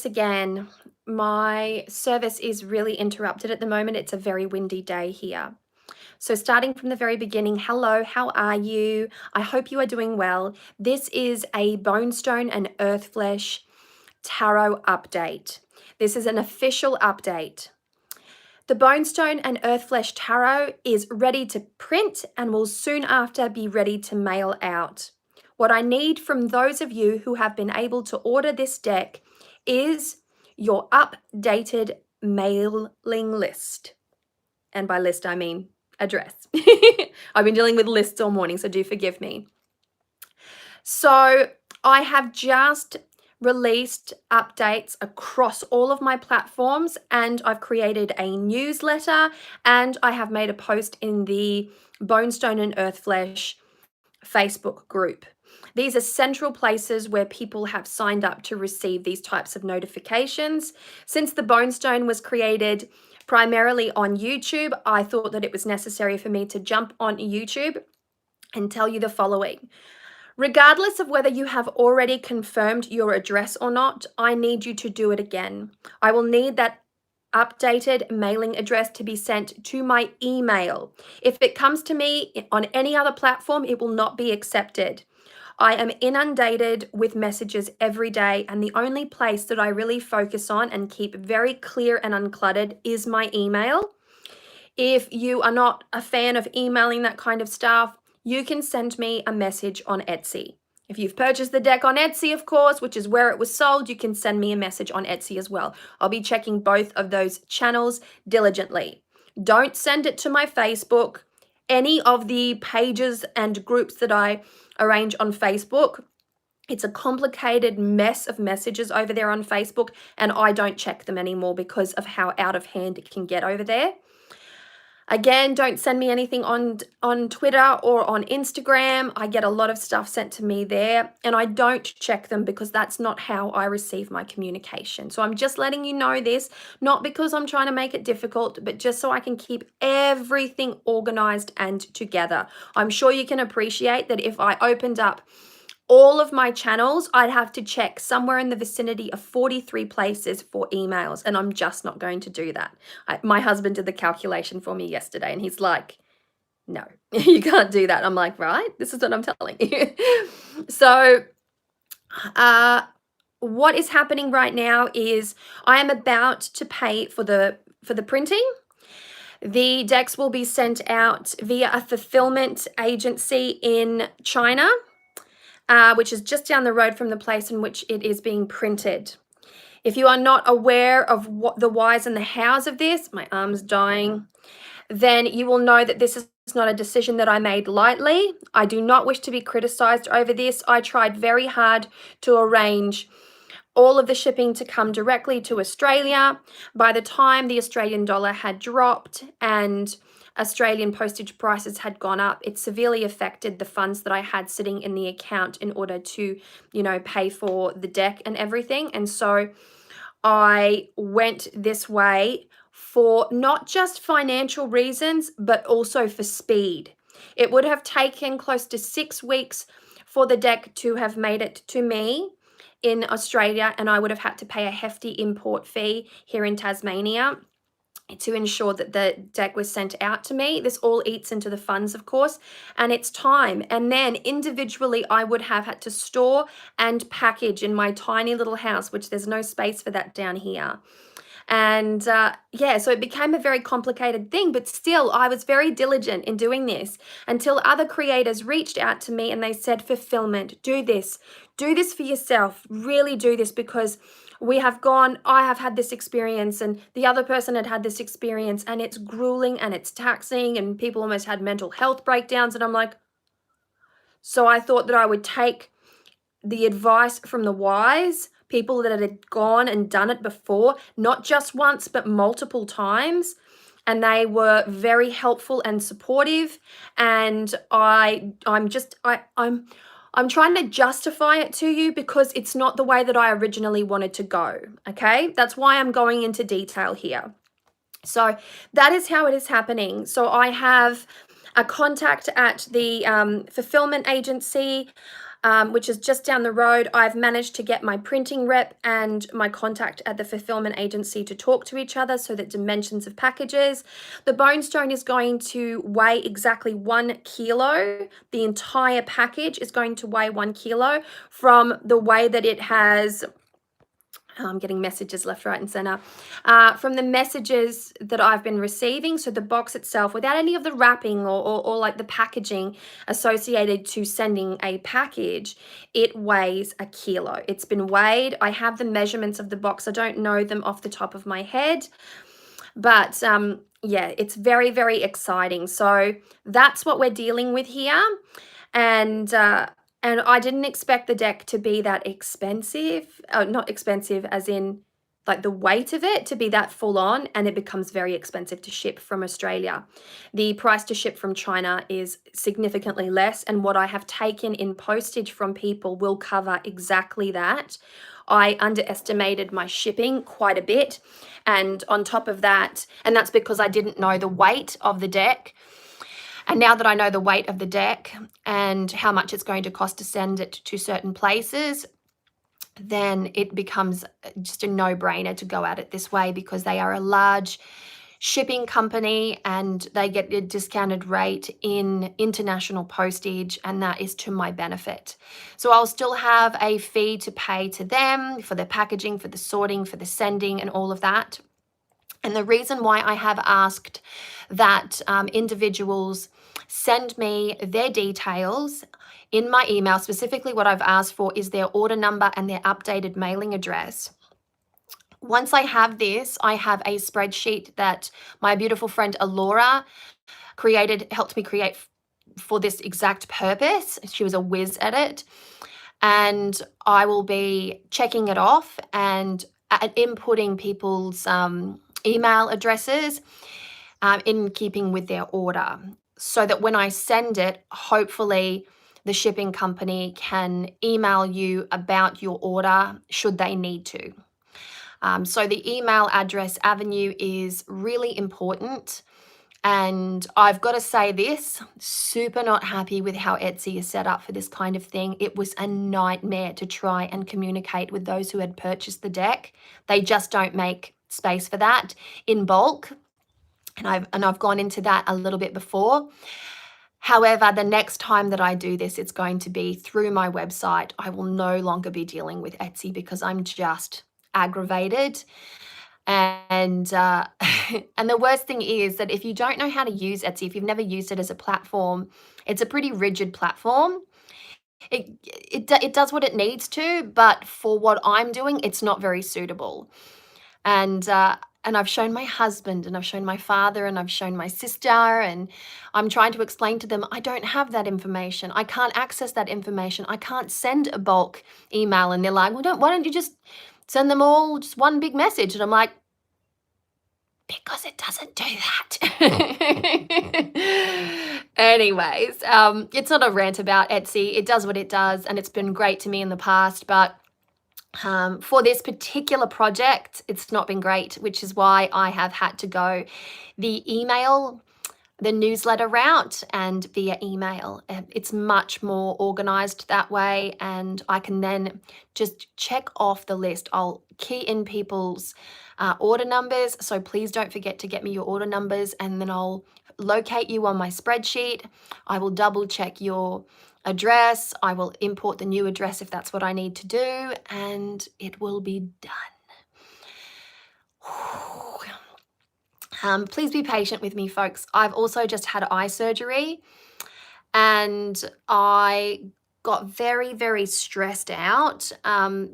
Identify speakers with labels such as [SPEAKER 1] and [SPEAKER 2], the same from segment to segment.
[SPEAKER 1] Again, my service is really interrupted at the moment. It's a very windy day here. So, starting from the very beginning, hello, how are you? I hope you are doing well. This is a Bonestone and Earthflesh tarot update. This is an official update. The Bonestone and Earthflesh tarot is ready to print and will soon after be ready to mail out. What I need from those of you who have been able to order this deck is your updated mailing list. And by list, I mean address. I've been dealing with lists all morning, so do forgive me. So I have just released updates across all of my platforms, and I've created a newsletter, and I have made a post in the Bonestone and Earthflesh Facebook group. These are central places where people have signed up to receive these types of notifications. Since the Bonestone was created primarily on YouTube, I thought that it was necessary for me to jump on YouTube and tell you the following. Regardless of whether you have already confirmed your address or not, I need you to do it again. I will need that updated mailing address to be sent to my email. If it comes to me on any other platform, it will not be accepted. I am inundated with messages every day, and the only place that I really focus on and keep very clear and uncluttered is my email. If you are not a fan of emailing that kind of stuff, you can send me a message on Etsy. If you've purchased the deck on Etsy, of course, which is where it was sold, you can send me a message on Etsy as well. I'll be checking both of those channels diligently. Don't send it to my Facebook. Any of the pages and groups that I arrange on Facebook, it's a complicated mess of messages over there on Facebook, and I don't check them anymore because of how out of hand it can get over there. Again, don't send me anything on Twitter or on Instagram. I get a lot of stuff sent to me there, and I don't check them because that's not how I receive my communication. So I'm just letting you know this, not because I'm trying to make it difficult, but just so I can keep everything organized and together. I'm sure you can appreciate that if I opened up all of my channels, I'd have to check somewhere in the vicinity of 43 places for emails, and I'm just not going to do that. My husband did the calculation for me yesterday, and he's like, no, you can't do that. I'm like, right, this is what I'm telling you. So what is happening right now is I am about to pay for the printing. The decks will be sent out via a fulfillment agency in China, which is just down the road from the place in which it is being printed. If you are not aware of what the whys and the hows of this, my arm's dying, then you will know that this is not a decision that I made lightly. I do not wish to be criticized over this. I tried very hard to arrange all of the shipping to come directly to Australia. By the time the Australian dollar had dropped and Australian postage prices had gone up, it severely affected the funds that I had sitting in the account in order to, pay for the deck and everything. And so I went this way for not just financial reasons, but also for speed. It would have taken close to 6 weeks for the deck to have made it to me in Australia, and I would have had to pay a hefty import fee here in Tasmania to ensure that the deck was sent out to me. This all eats into the funds, of course, and it's time. And then individually, I would have had to store and package in my tiny little house, which there's no space for that down here. And so it became a very complicated thing, but still, I was very diligent in doing this until other creators reached out to me and they said, fulfillment, do this for yourself, really do this, because I have had this experience and the other person had this experience, and it's grueling and it's taxing, and people almost had mental health breakdowns. And I'm like, so I thought that I would take the advice from the wise, people that had gone and done it before, not just once, but multiple times. And they were very helpful and supportive. And I'm trying to justify it to you because it's not the way that I originally wanted to go. Okay, that's why I'm going into detail here. So that is how it is happening. So I have a contact at the fulfillment agency. which is just down the road. I've managed to get my printing rep and my contact at the fulfillment agency to talk to each other so that dimensions of packages. The Bonestone is going to weigh exactly 1 kilo. The entire package is going to weigh 1 kilo from the way that it has. I'm getting messages left, right, and center. From the messages that I've been receiving, so the box itself, without any of the wrapping or like the packaging associated to sending a package, it weighs 1 kilo. It's been weighed. I have the measurements of the box. I don't know them off the top of my head, but yeah, it's very, very exciting. So that's what we're dealing with here. And I didn't expect the deck to be that expensive. Not expensive as in like the weight of it to be that full on, and it becomes very expensive to ship from Australia. The price to ship from China is significantly less, and what I have taken in postage from people will cover exactly that. I underestimated my shipping quite a bit, and on top of that, and that's because I didn't know the weight of the deck. And now that I know the weight of the deck and how much it's going to cost to send it to certain places, then it becomes just a no-brainer to go at it this way, because they are a large shipping company and they get a discounted rate in international postage, and that is to my benefit. So I'll still have a fee to pay to them for the packaging, for the sorting, for the sending, and all of that. And the reason why I have asked that individuals send me their details in my email, specifically what I've asked for is their order number and their updated mailing address. Once I have this, I have a spreadsheet that my beautiful friend Alora helped me create for this exact purpose. She was a whiz at it. And I will be checking it off and inputting people's email addresses in keeping with their order, so that when I send it, hopefully the shipping company can email you about your order should they need to. So the email address avenue is really important. And I've got to say this, super not happy with how Etsy is set up for this kind of thing. It was a nightmare to try and communicate with those who had purchased the deck. They just don't make space for that in bulk. And I've gone into that a little bit before. However, the next time that I do this, it's going to be through my website. I will no longer be dealing with Etsy because I'm just aggravated. And and the worst thing is that if you don't know how to use Etsy, if you've never used it as a platform, it's a pretty rigid platform. It does what it needs to, but for what I'm doing, it's not very suitable. And I've shown my husband, and I've shown my father, and I've shown my sister, and I'm trying to explain to them, I don't have that information. I can't access that information. I can't send a bulk email. And they're like, well, why don't you just send them all just one big message? And I'm like, because it doesn't do that. Anyways, it's not a rant about Etsy. It does what it does, and it's been great to me in the past, but for this particular project, it's not been great, which is why I have had to go the newsletter route and via email. It's much more organized that way, and I can then just check off the list. I'll key in people's order numbers, so please don't forget to get me your order numbers, and then I'll locate you on my spreadsheet. I will double check your address. I will import the new address if that's what I need to do, and it will be done. Please be patient with me, folks. I've also just had eye surgery, and I got very, very stressed out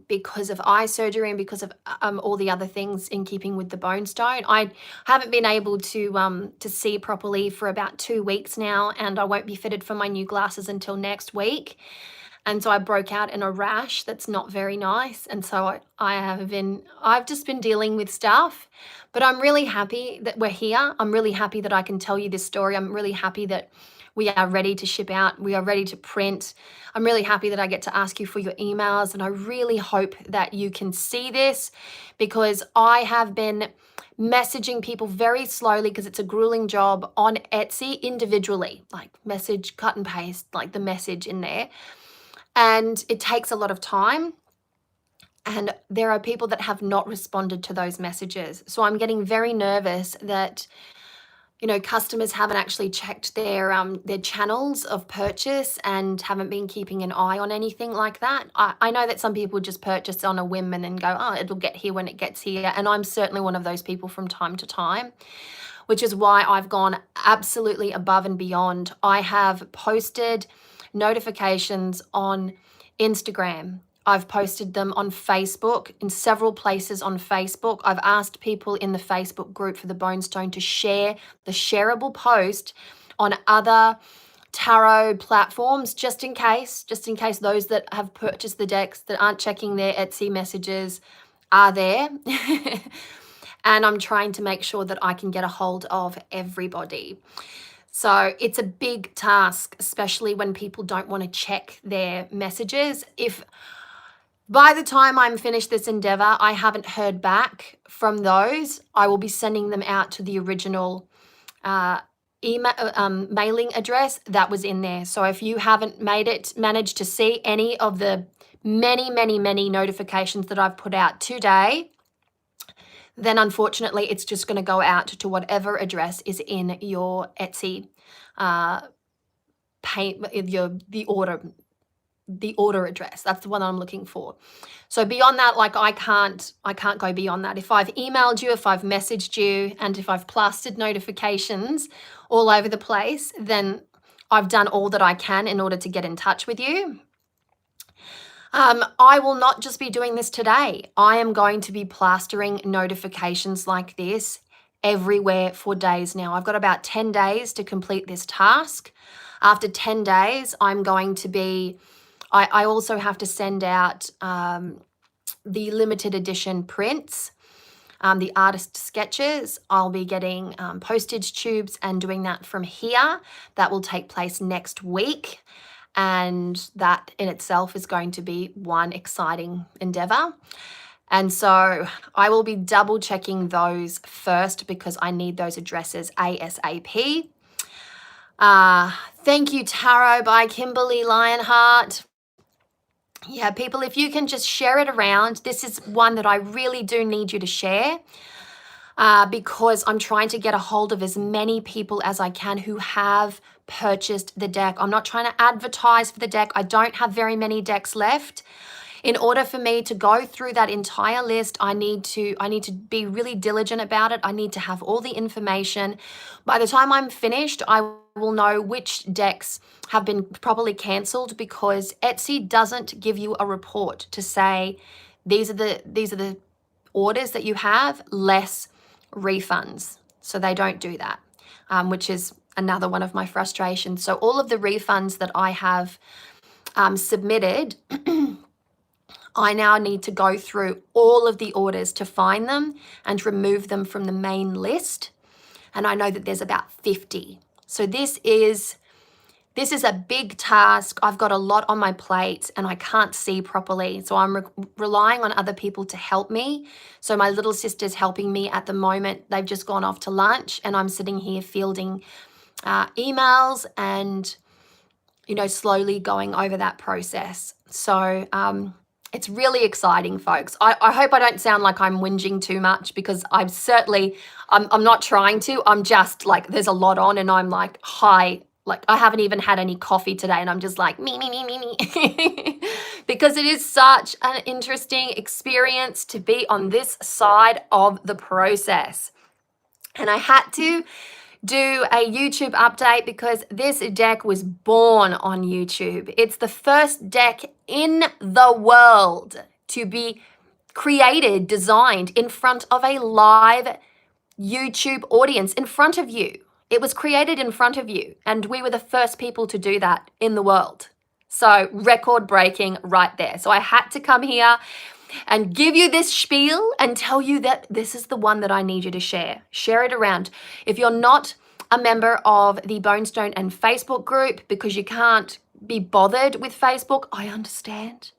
[SPEAKER 1] because of eye surgery and because of all the other things in keeping with the Bonestone. I haven't been able to see properly for about 2 weeks now, and I won't be fitted for my new glasses until next week. And so I broke out in a rash that's not very nice. And so I've just been dealing with stuff, but I'm really happy that we're here. I'm really happy that I can tell you this story. I'm really happy that we are ready to ship out. We are ready to print. I'm really happy that I get to ask you for your emails, and I really hope that you can see this, because I have been messaging people very slowly because it's a grueling job on Etsy individually, like message, cut and paste, like the message in there. and it takes a lot of time. And there are people that have not responded to those messages. So I'm getting very nervous that, customers haven't actually checked their channels of purchase and haven't been keeping an eye on anything like that. I know that some people just purchase on a whim and then go, oh, it'll get here when it gets here. And I'm certainly one of those people from time to time, which is why I've gone absolutely above and beyond. I have posted notifications on Instagram. I've posted them on Facebook, in several places on Facebook. I've asked people in the Facebook group for the Bonestone to share the shareable post on other tarot platforms, just in case those that have purchased the decks that aren't checking their Etsy messages are there. And I'm trying to make sure that I can get a hold of everybody. So it's a big task, especially when people don't want to check their messages. If by the time I'm finished this endeavor, I haven't heard back from those, I will be sending them out to the original mailing address that was in there. So if you haven't managed to see any of the many, many, many notifications that I've put out today, then unfortunately it's just going to go out to whatever address is in your Etsy the order address. That's the one I'm looking for. So beyond that, like I can't go beyond that. If I've emailed you, if I've messaged you, and if I've plastered notifications all over the place, then I've done all that I can in order to get in touch with you. I will not just be doing this today. I am going to be plastering notifications like this everywhere for days now. I've got about 10 days to complete this task. After 10 days, I'm going to be, I also have to send out the limited edition prints, the artist sketches. I'll be getting postage tubes and doing that from here. That will take place next week. And that in itself is going to be one exciting endeavor. And so I will be double checking those first because I need those addresses ASAP. Thank you, Tarot by Kimberly Lionheart. Yeah, people, if you can just share it around. This is one that I really do need you to share because I'm trying to get a hold of as many people as I can who have purchased the deck. I'm not trying to advertise for the deck. I don't have very many decks left. In order for me to go through that entire list, I need to be really diligent about it. I need to have all the information. By the time I'm finished, I will know which decks have been properly cancelled because Etsy doesn't give you a report to say these are the orders that you have, less refunds. So they don't do that, which is another one of my frustrations. So all of the refunds that I have submitted, I now need to go through all of the orders to find them and remove them from the main list. And I know that there's about 50. So this is a big task. I've got a lot on my plate and I can't see properly. So I'm relying on other people to help me. So my little sister's helping me at the moment. They've just gone off to lunch and I'm sitting here fielding emails and, slowly going over that process. So it's really exciting, folks. I hope I don't sound like I'm whinging too much because I'm not trying to. I'm just like, there's a lot on and I'm like, hi. Like I haven't even had any coffee today and I'm just like, me. Because it is such an interesting experience to be on this side of the process. And I had to do a YouTube update because this deck was born on YouTube. It's the first deck in the world to be created, designed in front of a live YouTube audience, in front of you. It was created in front of you, and we were the first people to do that in the world. So record breaking right there. So I had to come here and give you this spiel and tell you that this is the one that I need you to share. Share it around. If you're not a member of the Bonestone and Facebook group because you can't be bothered with Facebook, I understand.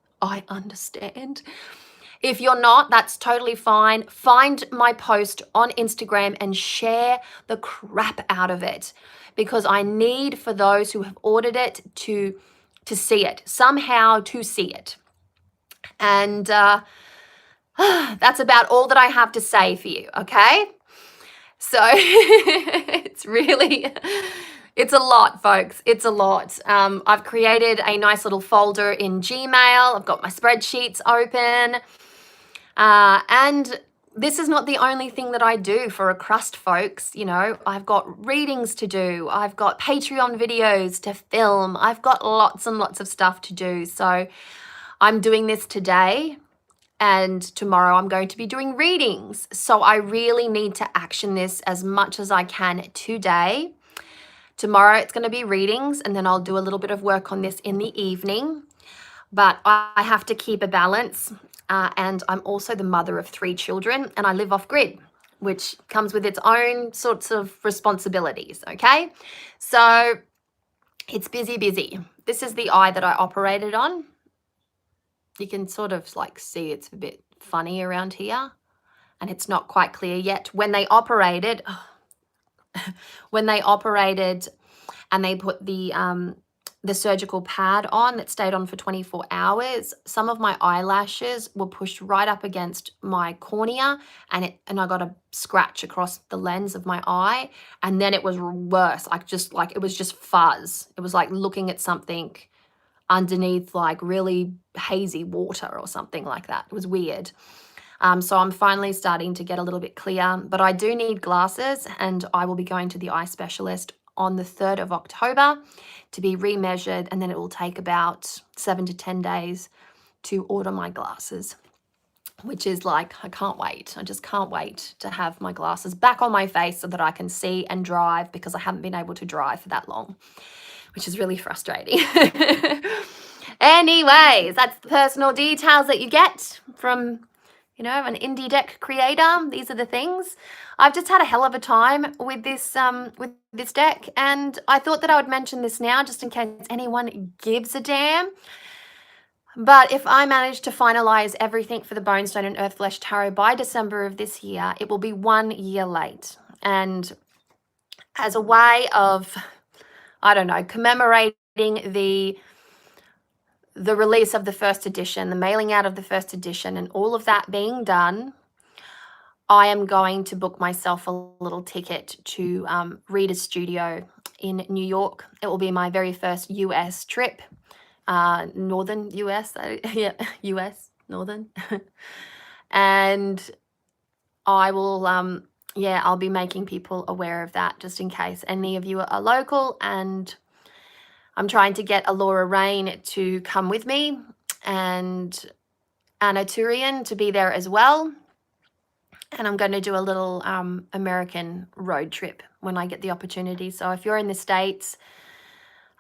[SPEAKER 1] If you're not, that's totally fine. Find my post on Instagram and share the crap out of it because I need for those who have ordered it to to see it, somehow to see it. And that's about all that I have to say for you, okay? So it's really, it's a lot, folks. It's a lot. I've created a nice little folder in Gmail. I've got my spreadsheets open. And this is not the only thing that I do for a crust, folks. You know, I've got readings to do. I've got Patreon videos to film. I've got lots and lots of stuff to do. So I'm doing this today, and tomorrow I'm going to be doing readings. So I really need to action this as much as I can today. Tomorrow it's going to be readings, and then I'll do a little bit of work on this in the evening. But I have to keep a balance. And I'm also the mother of 3 children, and I live off grid, which comes with its own sorts of responsibilities, okay? So it's busy, busy. This is the eye that I operated on. You can sort of like see it's a bit funny around here, and it's not quite clear yet. When they operated, and they put the surgical pad on that stayed on for 24 hours, some of my eyelashes were pushed right up against my cornea, and I got a scratch across the lens of my eye, and then it was worse. It was just fuzz. It was like looking at something underneath like really hazy water or something like that. It was weird. So I'm finally starting to get a little bit clear, but I do need glasses, and I will be going to the eye specialist on the 3rd of October to be remeasured, and then it will take about 7 to 10 days to order my glasses, which is like, I can't wait. I just can't wait to have my glasses back on my face so that I can see and drive, because I haven't been able to drive for that long, which is really frustrating. Anyways, that's the personal details that you get from, you know, an indie deck creator. These are the things. I've just had a hell of a time with this deck, and I thought that I would mention this now just in case anyone gives a damn. But if I manage to finalize everything for the Bonestone and Earthflesh Tarot by December of this year, it will be 1 year late. And as a way of, I don't know, commemorating the release of the first edition, the mailing out of the first edition, and all of that being done, I am going to book myself a little ticket to Reader's Studio in New York. It will be my very first US trip, northern US, yeah, US, northern. And I will, I'll be making people aware of that just in case any of you are local, and I'm trying to get Alora Rain to come with me and Anna Turian to be there as well. And I'm going to do a little American road trip when I get the opportunity. So if you're in the States,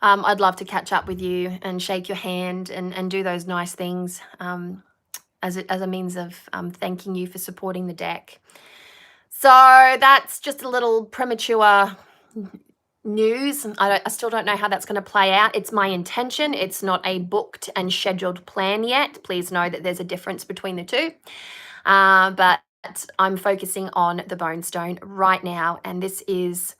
[SPEAKER 1] I'd love to catch up with you and shake your hand and do those nice things as a means of thanking you for supporting the deck. So that's just a little premature news. I still don't know how that's going to play out. It's my intention. It's not a booked and scheduled plan yet. Please know that there's a difference between the two. But I'm focusing on the Bonestone right now, and this is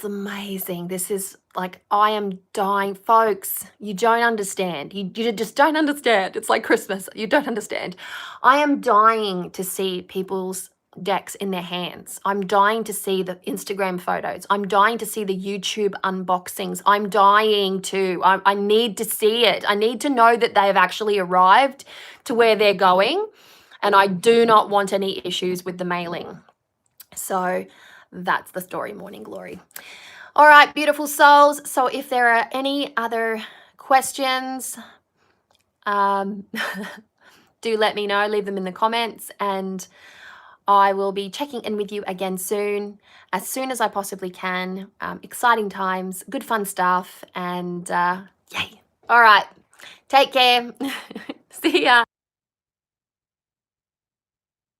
[SPEAKER 1] amazing. This is like, I am dying, folks. You don't understand. You just don't understand. It's like Christmas. You don't understand. I am dying to see people's decks in their hands. I'm dying to see the Instagram photos. I'm dying to see the YouTube unboxings. I'm dying to. I need to see it. I need to know that they have actually arrived to where they're going, and I do not want any issues with the mailing. So that's the story, Morning Glory. All right, beautiful souls. So if there are any other questions, do let me know. Leave them in the comments, and I will be checking in with you again soon as I possibly can. Exciting times, good fun stuff, and yay. All right, take care. See ya.